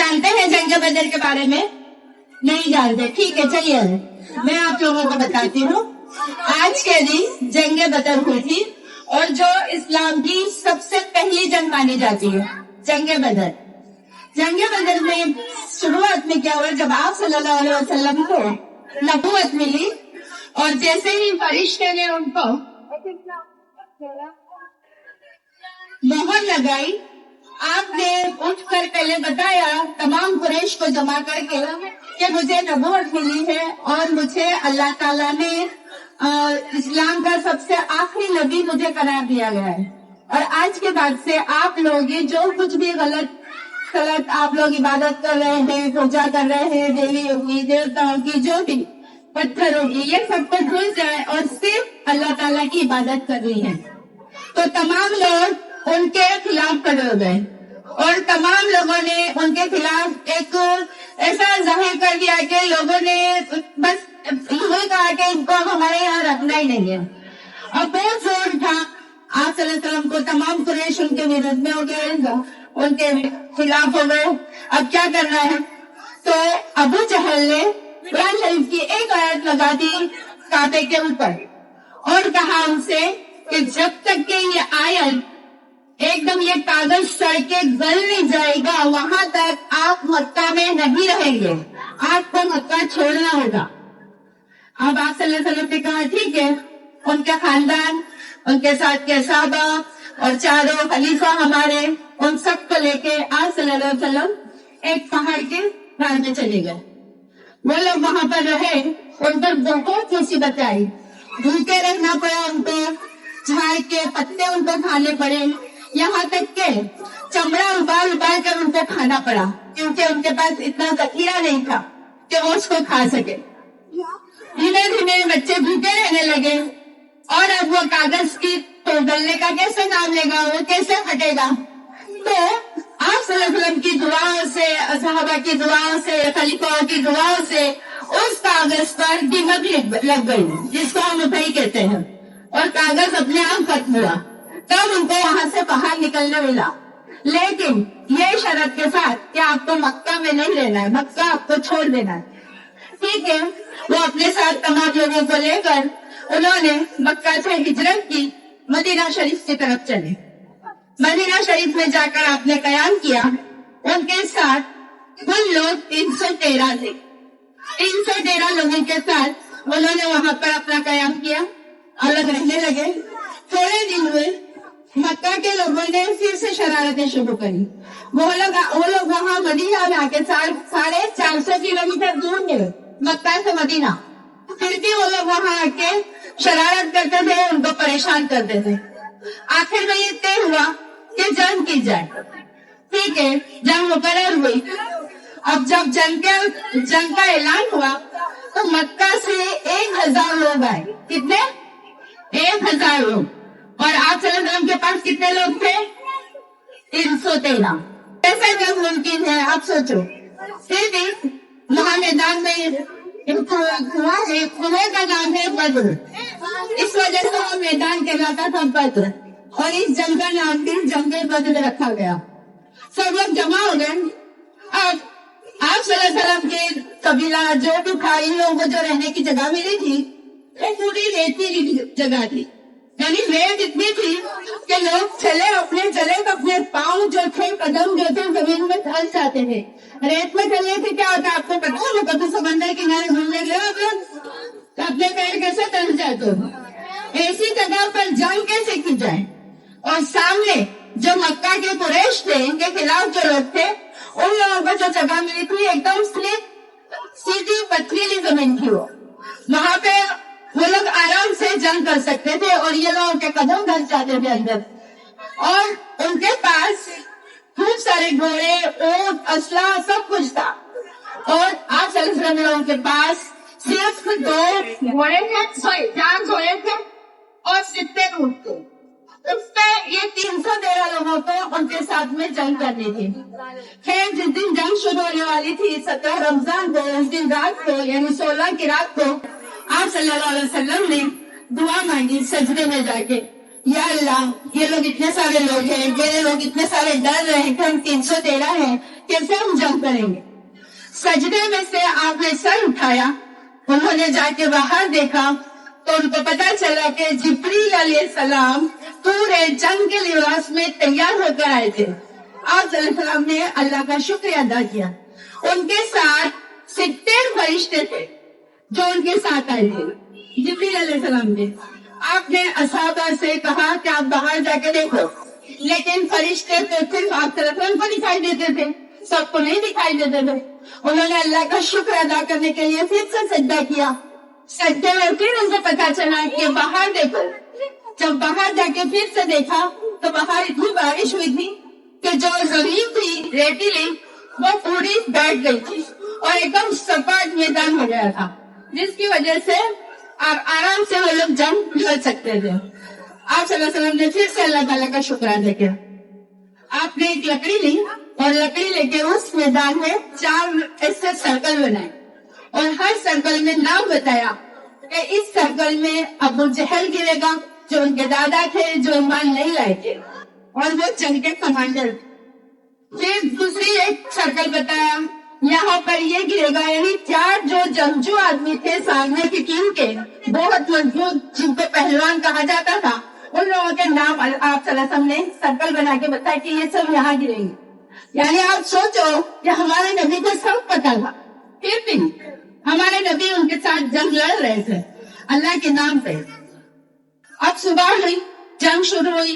جانتے ہیں جنگ بدر کے بارے میں؟ نہیں جانتے؟ ٹھیک ہے، چلیے میں آپ لوگوں کو بتاتی ہوں. آج کے دن جنگ بدر ہوئی تھی اور جو اسلام کی سب سے پہلی جنگ مانی جاتی ہے جنگ بدر. جنگ بدر میں شروعات میں کیا ہوا؟ جب آپ صلی اللہ علیہ وسلم کو نبوت ملی اور جیسے ہی فرشتے نے ان کو مہر لگائی، آپ نے اٹھ کر پہلے بتایا تمام قریش کو جمع کر کے کہ مجھے نبوت ملی ہے اور مجھے اللہ تعالیٰ نے اسلام کا سب سے آخری نبی مجھے قرار دیا گیا ہے، اور آج کے بعد سے آپ لوگ جو کچھ بھی غلط آپ لوگ عبادت کر رہے ہیں، پوجا کر رہے ہیں، دیوی ہوگی، دیوتاؤں کی، جو بھی پتھر ہوگی، یہ سب کو بھول جائے اور صرف اللہ تعالیٰ کی عبادت کرنی ہے. تو تمام لوگ ان کے خلاف کھڑے ہو گئے اور تمام لوگوں نے ان کے خلاف ایک ایسا ظاہر کر دیا کہ لوگوں نے بس یہ کہا کہ ان کو ہمارے یہاں رکھنا ہی نہیں ہے. اور بہت زور تھا آپ صلی اللہ علیہ وسلم کو. تمام قریش ان کے ورد میں ہو گئے، ان کے خلاف ہو گئے. اب کیا کرنا ہے؟ تو ابو جہل نے قرآن شریف کی ایک آیت لگا دی کعبے کے اوپر اور کہا ان سے کہ جب تک کہ یہ آیت ایک دم یہ کاغذ سڑ کے گل نہیں جائے گا وہاں تک آپ مکہ میں نہیں رہیں گے، آپ کو مکہ چھوڑنا ہوگا. اب آپ صلی اللہ علیہ وسلم نے کہا ٹھیک ہے. ان کے خاندان، ان کے ساتھ کے صحابہ اور چاروں خلیفہ ہمارے، ان سب کو لے کے آپ صلی اللہ علیہ وسلم ایک پہاڑ کے ران میں چلے گئے. وہ لوگ وہاں پر رہے، ان پر بہت مصیبت آئی، بھوکے رہنا پڑا ان کو، جھاڑ کے پتے ان کو کھانے پڑے، یہاں تک کہ چمڑا ابال کر ان کو کھانا پڑا کیونکہ ان کے پاس اتنا ذخیرہ نہیں تھا کہ وہ اس کو کھا سکے. دھیمے دھیمے بچے بھوکے رہنے لگے اور اب وہ کاغذ کی تو گلنے کا کیسے نام لے گا، وہ کیسے ہٹے گا؟ تو آپ صلی اللہ علیہ وسلم کی دعاؤں سے، صحابہ کی دعاؤں سے، خلیفہ کی دعاؤں سے اس کاغذ پر دیمک لگ گئی جس کو ہم ابئی کہتے ہیں، اور کاغذ اپنے آپ ختم ہوا. تب ان کو وہاں سے باہر نکلنے ملا، لیکن یہ شرط کے ساتھ کہ آپ کو مکہ میں نہیں رہنا ہے، مکہ آپ کو چھوڑ دینا ہے. ٹھیک ہے. وہ اپنے ساتھ تمام لوگوں کو لے کر انہوں نے مکہ سے ہجرت کی، مدینہ شریف کی طرف چلے. مدینہ شریف میں جا کر آپ نے قیام کیا. ان کے ساتھ کل لوگ 313 تھے. 313 لوگوں کے ساتھ انہوں نے وہاں پر اپنا قیام کیا، الگ رہنے لگے. تھوڑے دن ہوئے، مکہ کے لوگوں نے پھر سے شرارتیں شروع کری. وہ لوگ وہاں مدینہ میں آ کے 450 کلومیٹر دور گئے مکہ سے مدینہ، پھر بھی وہ لوگ وہاں آ کے شرارت کرتے تھے، ان کو پریشان کرتے تھے. آخر میں یہ طے ہوا کہ جنگ کی جائے. ٹھیک ہے، جنگ مقرر ہوئی. اب جب جنگ کا اعلان ہوا تو مکہ سے 1000 لوگ آئے. کتنے؟ 1000 لوگ. اور آپ صلی اللہ علیہ وسلم کے پاس کتنے لوگ تھے؟ 313. کیسے جنگ ممکن ہے آپ سوچو. پھر بھی وہاں میدان میں کنویں کا نام ہے بدر، اس وجہ سے وہ میدان کہلاتا تھا بدر، اور اس جنگ کا نام بھی جنگ بدر رکھا گیا. سب لوگ جمع ہو گئے. اب آپ صلی اللہ علیہ وسلم کے قبیلہ جو بھی تھا، ان لوگوں کو جو رہنے کی جگہ ملی تھی وہ پوری ریتی جگہ تھی، یعنی ریت اتنی تھی کہ لوگ اپنے پاؤں جو تھے، قدم جو تھے زمین میں پھنس جاتے تھے. ریت میں چلنے سے کیا ہوتا ہے آپ کو پتا ہے؟ کبھی سمندر کنارے گھومنے کے لیے اپنے پیر کیسے تھنس جاتے ہو. ایسی جگہ پر جنگ کیسے کی جائے؟ اور سامنے جو مکہ کے قریش تھے، ان کے خلاف جو لوگ تھے، ان لوگوں کو جو جگہ ملی تھی ایک دم سیدھی پتھریلی زمین تھی. وہاں پہ وہ لوگ آرام سے جنگ کر سکتے تھے اور یہ لوگوں کے قدم دھس جاتے تھے اندر. اور ان کے پاس خوب سارے گھوڑے، اونٹ، اسلحہ سب کچھ تھا. اور آپ صلی اللہ علیہ وسلم کے پاس صرف 2 گھوڑے تھے، 4 گھوڑے تھے اور 70 اونٹ تھے. اس پہ یہ 313 لوگوں کو ان کے ساتھ میں جنگ کرنی تھی. خیر، جس دن جنگ شروع ہونے والی تھی 17 رمضان کو، اس دن رات کو یعنی 16 کی رات کو آپ صلی اللہ علیہ وسلم نے دعا مانگی سجدے میں جا کے. یا اللہ یہ لوگ اتنے سارے لوگ ہیں، میرے لوگ اتنے سارے ڈر رہے ہیں کہ ہم 313 ہیں، کیسے ہم جنگ کریں گے؟ سجدے میں سے آپ نے سر اٹھایا، انہوں نے جا کے باہر دیکھا تو ان کو پتا چلا کہ جبریل علیہ السلام پورے جنگ کے لباس میں تیار ہو کر آئے تھے۔ آپ صلی اللہ علیہ وسلم نے اللہ کا شکریہ ادا کیا۔ ان کے ساتھ 70 فرشتے تھے جو ان کے ساتھ آئے تھے جبریل علیہ السلام نے۔ آپ نے اصحابہ سے کہا کہ آپ باہر جا کے دیکھو، لیکن فرشتے تو صرف آپ صلی اللہ علیہ وسلم کو دکھائی دیتے تھے، سب کو نہیں دکھائی دیتے تھے۔ انہوں نے اللہ کا شکر ادا کرنے کے لیے پھر سے سجدہ کیا۔ سجدے میں پھر ان کو پتا چلا کہ باہر دیکھو۔ جب باہر جا کے پھر سے دیکھا تو باہر اتنی بارش ہوئی تھی کہ جو زمین تھی ریتیلی وہ پوری بیٹھ گئی تھی اور ایک دم سپاٹ میدان ہو گیا تھا، جس کی وجہ سے آرام سے وہ لوگ جنگ لڑ سکتے تھے۔ آپ صلی اللہ علیہ وسلم نے پھر سے اللہ تعالیٰ کا شکر ادا کیا۔ آپ نے ایک لکڑی لی اور لکڑی لے کے اس میدان میں 4 ایسے سرکل بنائے اور ہر سرکل میں نام بتایا کہ اس سرکل میں ابو جہل گرے گا جو ان کے دادا تھے، جو ایمان نہیں لائے تھے اور وہ جنگ کے کمانڈر۔ پھر دوسری ایک سرکل بتایا، یہاں پر یہ گرے گا، یعنی 4 جو جنگجو آدمی تھے سامنے کی ٹیم کے، بہت مضبوط، جن کو پہلوان کہا جاتا تھا، ان لوگوں کے نام آپ صلی اللہ علیہ وسلم نے سرکل بنا کے بتایا کہ یہ سب یہاں گریں گے۔ یعنی آپ سوچو کہ ہمارے نبی کو سب پتا تھا، پھر بھی ہمارے نبی ان کے ساتھ جنگ لڑ رہے تھے اللہ کے نام پہ۔ اب صبح ہوئی، جنگ شروع ہوئی،